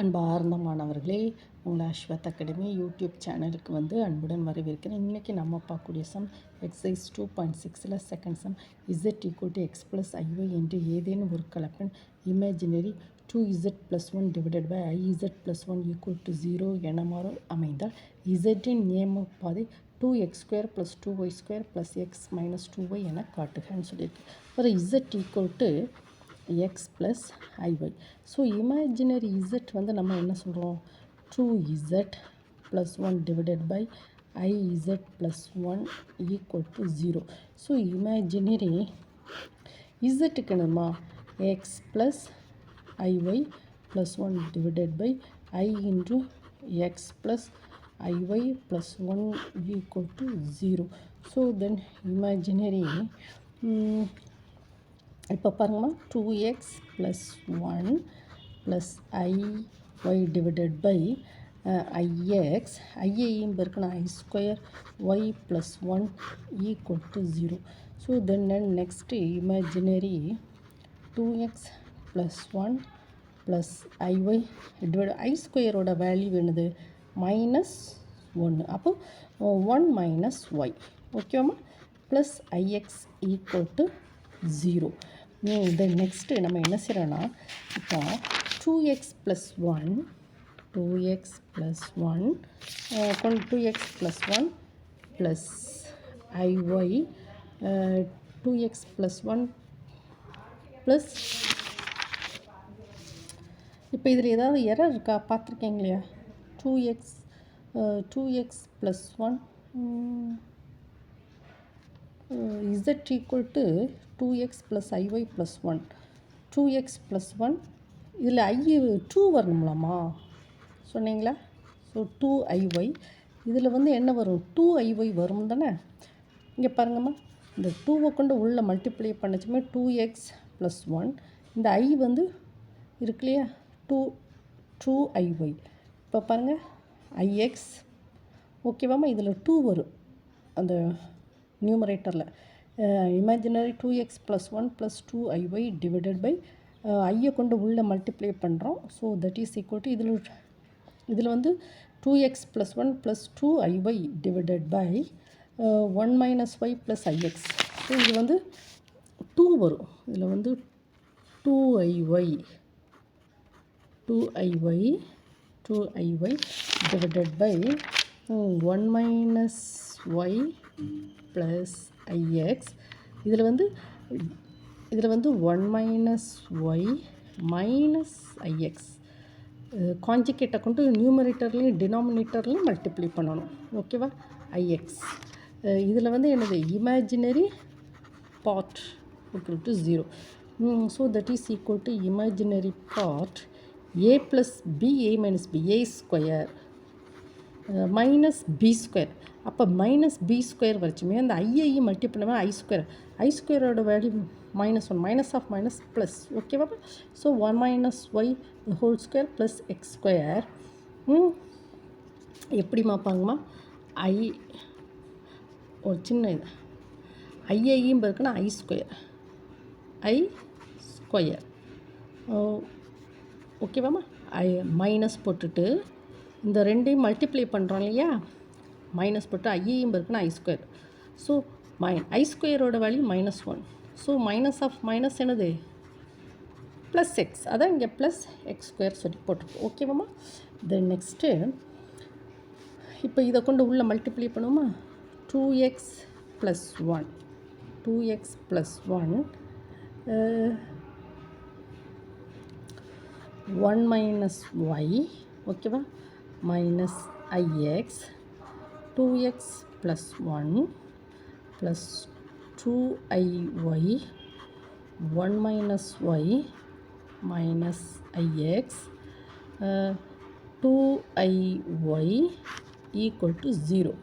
அன்பார்ந்த மாணவர்களே, உங்களை அஸ்வத் அகாடமி யூடியூப் சேனலுக்கு அன்புடன் வரவேற்கிறேன். இன்றைக்கி நம்ம பார்க்கக்கூடிய some exercise 2.6 second some z equal to x plus i y என்று ஏதேனும் ஒரு கலப்பெண் imaginary 2z + 1 divided by iz + 1 equal to 0 என அமைந்தால் zன் நேம பாதை 2x² + 2y² + x - 2y என காட்டுகன்னு சொல்லியிருக்கு. ஒரு z equal to x plus iy. So imaginary z நம்ம என்ன சொல்கிறோம், 2z plus 1 divided by iz plus 1 equal to 0. So imaginary zக்கு என்னமா x plus iy plus 1 divided by I into x plus iy plus 1 equal to 0. So then imaginary இப்போ பாருங்கம்மா 2x plus 1 plus iy divided by ix ஐயையும் பெருக்கணும் I square y plus 1 equal to 0. So then next imaginary 2x plus 1 plus iy divided I square ஓட value என்னது -1. அப்போ 1 minus y ஓகேவாம்மா plus ix equal to 0. then next நம்ம என்ன செய்கிறோன்னா, இப்போ 2x plus 1 2x plus 1 2x plus 1 plus iy 2x plus 1 plus இப்போ இதில் ஏதாவது எரர் இருக்கா பார்த்துருக்கீங்க இல்லையா, 2x plus 1 z equal to 2x plus iy plus 1 2x plus 1 இதில் I 2 வரணுங்களாம்மா சொன்னீங்களா. ஸோ 2iy இதில் என்ன வரும் 2iy வரும் தானே. இங்கே பாருங்கம்மா, இந்த 2வை கொண்டு உள்ளே மல்டிப்ளை பண்ணச்சுமே 2x plus 1 இந்த I இருக்கு இல்லையா 2iy. இப்போ பாருங்கள் ix ஓகேவாம்மா, இதில் 2 வரும் அந்த நியூமரேட்டரில். Imaginary 2x plus 1 plus 2iy divided by ஐயை கொண்டு உள்ளே மல்டிப்ளை பண்ணுறோம். So that is equal to இதில் 2x plus 1 plus 2iy divided by 1 minus y plus ix. So இது 2 வரும். இதில் 2iy divided by 1 minus y plus ix. இதில் 1 minus y minus ix காஞ்சிகேட்டை கொண்டு நியூமரேட்டர்லேயும் டினாமினேட்டர்லேயும் மல்டிப்ளை பண்ணணும். ஓகேவா, ix இதில் என்னது imaginary part equal to 0. So that is equal to imaginary part a plus b a minus b a square minus B square. அப்போ minus B square வரைச்சுமே அந்த ஐயையும் multiply பண்ணால் ஐ ஸ்கொயரோட value -1 minus of minus plus. ஓகேவா, so 1 minus y whole square plus x square எப்படி மாப்பாங்கம்மா, ஐ ஒரு சின்ன இது ஐயையும் இருக்குன்னா ஐ ஸ்கொயர் ஓகேவாம்மா. மைனஸ் போட்டுட்டு இந்த ரெண்டையும் மல்டிப்ளை பண்ணுறோம் இல்லையா, மைனஸ் போட்டு ஐயையும் இருக்குன்னா ஐ ஸ்கொயர். ஸோ ஐ ஸ்கொயரோட value -1. So minus of minus என்னது ப்ளஸ் எக்ஸ், அதான் இங்கே ப்ளஸ் எக்ஸ் ஸ்கொயர் சொல்லி போட்டிருக்கோம். ஓகேவாம்மா. தென் நெக்ஸ்ட்டு இப்போ இதை கொண்டு உள்ளே மல்டிப்ளை பண்ணுவோமா, 2x plus 1 1 minus y ஓகேவா minus ix 2x plus 1 plus 2iy 1 minus y minus ix 2iy equal to 0.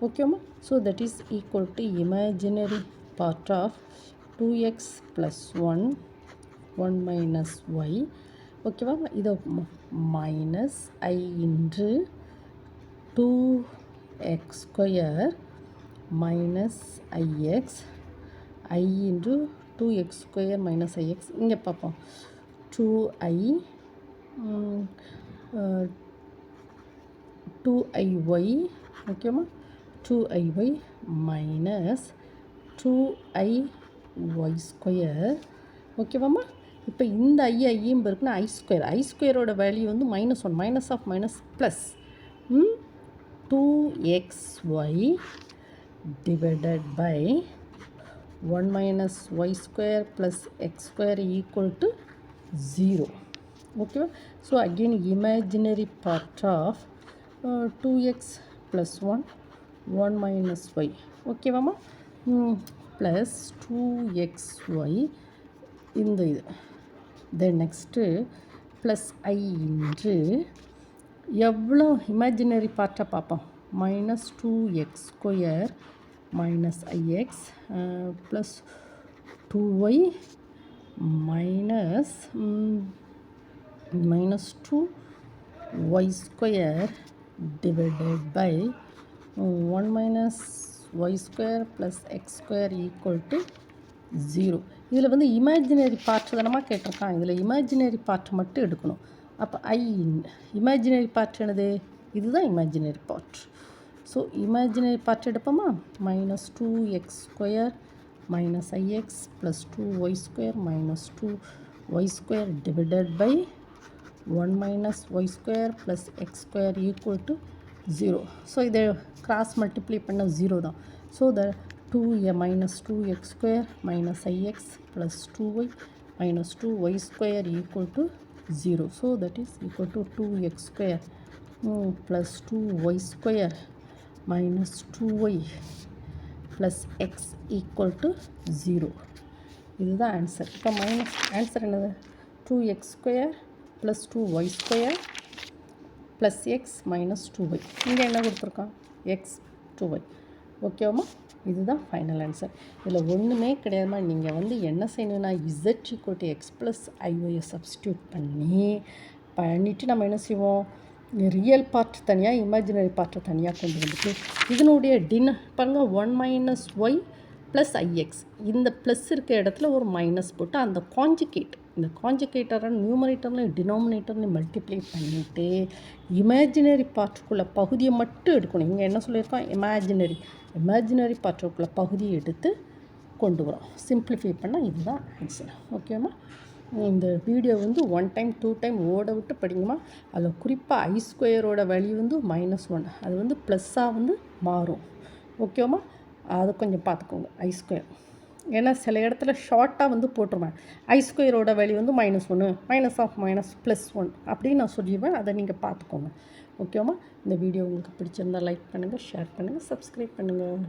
ஓகேம்மா. So that is equal to imaginary part of 2x plus 1 1 minus y ஓகேவா, இதை minus i into 2x square minus i x i into 2x square minus i x. இங்கே பார்ப்போம் 2i 2iy ஓகேவா 2iy minus 2iy square ஓகேவாம்மா. இப்போ இந்த ஐயும் இருக்குன்னா ஐ ஸ்கொயரோட வேல்யூ வந்து -1 minus of minus plus 2xy divided by 1 minus y square plus x square equal to 0. Okay, so again imaginary part of 2x plus 1 minus y. Okay mama, plus 2xy in the then next plus I into எவ்வளோ imaginary பார்ட்டை பார்ப்போம். -2x square minus ix plus 2y minus 2y square divided by 1 minus y square plus x square equal to 0. இதில் வந்து imaginary part தானமா கேட்டிருக்கான். இதில் imaginary part மட்டும் எடுக்கணும். அப்போ இமேஜினரி பார்ட் என்னது? இதுதான் imaginary part. So imaginary part எடுப்போமா. -2x square minus ix plus 2y square minus 2y square divided by 1 minus y square plus x square equal to 0. So இதை கிராஸ் மல்டிப்ளை பண்ண 0 தான். So the 2 minus 2x square minus ix plus 2y minus 2y square equal to 0. So that is equal to 2x square plus 2y square minus 2y plus x equal to 0. இதுதான் answer. இப்போ minus answer என்னது? 2x square plus 2y square plus x minus 2y. இங்கே என்ன கொடுத்துருக்கான்? x 2y. ஓகேவாம்மா? இதுதான் final answer. இதில் ஒன்றுமே கிடையாதுமா. நீங்கள் வந்து என்ன செய்யணும்னா z equal to x plus iy substitute பண்ணிவிட்டு நம்ம என்ன செய்வோம், ரியல் பார்ட் தனியாக இமேஜினரி பார்ட்டை தனியாக கொண்டு வந்துட்டு இதனுடைய பாருங்கள் 1 மைனஸ் ஒய் ப்ளஸ் ஐஎக்ஸ் இந்த ப்ளஸ் இருக்க இடத்துல ஒரு மைனஸ் போட்டு அந்த இந்த காஞ்சிகேட்டரை நியூமரேட்டர்லையும் டினாமினேட்டர்லையும் மல்டிப்ளை பண்ணிவிட்டு இமேஜினரி பார்ட்டுக்குள்ள பகுதியை மட்டும் எடுக்கணும். இங்கே என்ன சொல்லியிருக்கோம்? இமேஜினரி பார்ட்டுக்குள்ள பகுதியை எடுத்து கொண்டு வரோம். சிம்பிளிஃபை பண்ணால் இதுதான் ஆன்சர். ஓகேம்மா? இந்த வீடியோ வந்து 1 டைம் 2 டைம் ஓட விட்டு படிங்கம்மா. அதில் குறிப்பாக ஐ ஸ்கொயரோட வேல்யூ வந்து -1 அது வந்து ப்ளஸ்ஸாக வந்து மாறும். ஓகேம்மா? அதை கொஞ்சம் பார்த்துக்கோங்க. ஐ ஸ்கொயர் ஏன்னா சில இடத்துல ஷார்ட்டாக வந்து போட்டுருவேன். ஐ ஸ்கொயரோட வேல்யூ வந்து -1 மைனஸ் ஆஃப் மைனஸ் +1 அப்படின்னு நான் சொல்லிடுவேன். அதை நீங்கள் பார்த்துக்கோங்க. ஓகேம்மா? இந்த வீடியோ உங்களுக்கு பிடிச்சிருந்தால் லைக் பண்ணுங்கள், ஷேர் பண்ணுங்கள், சப்ஸ்கிரைப் பண்ணுங்கள்.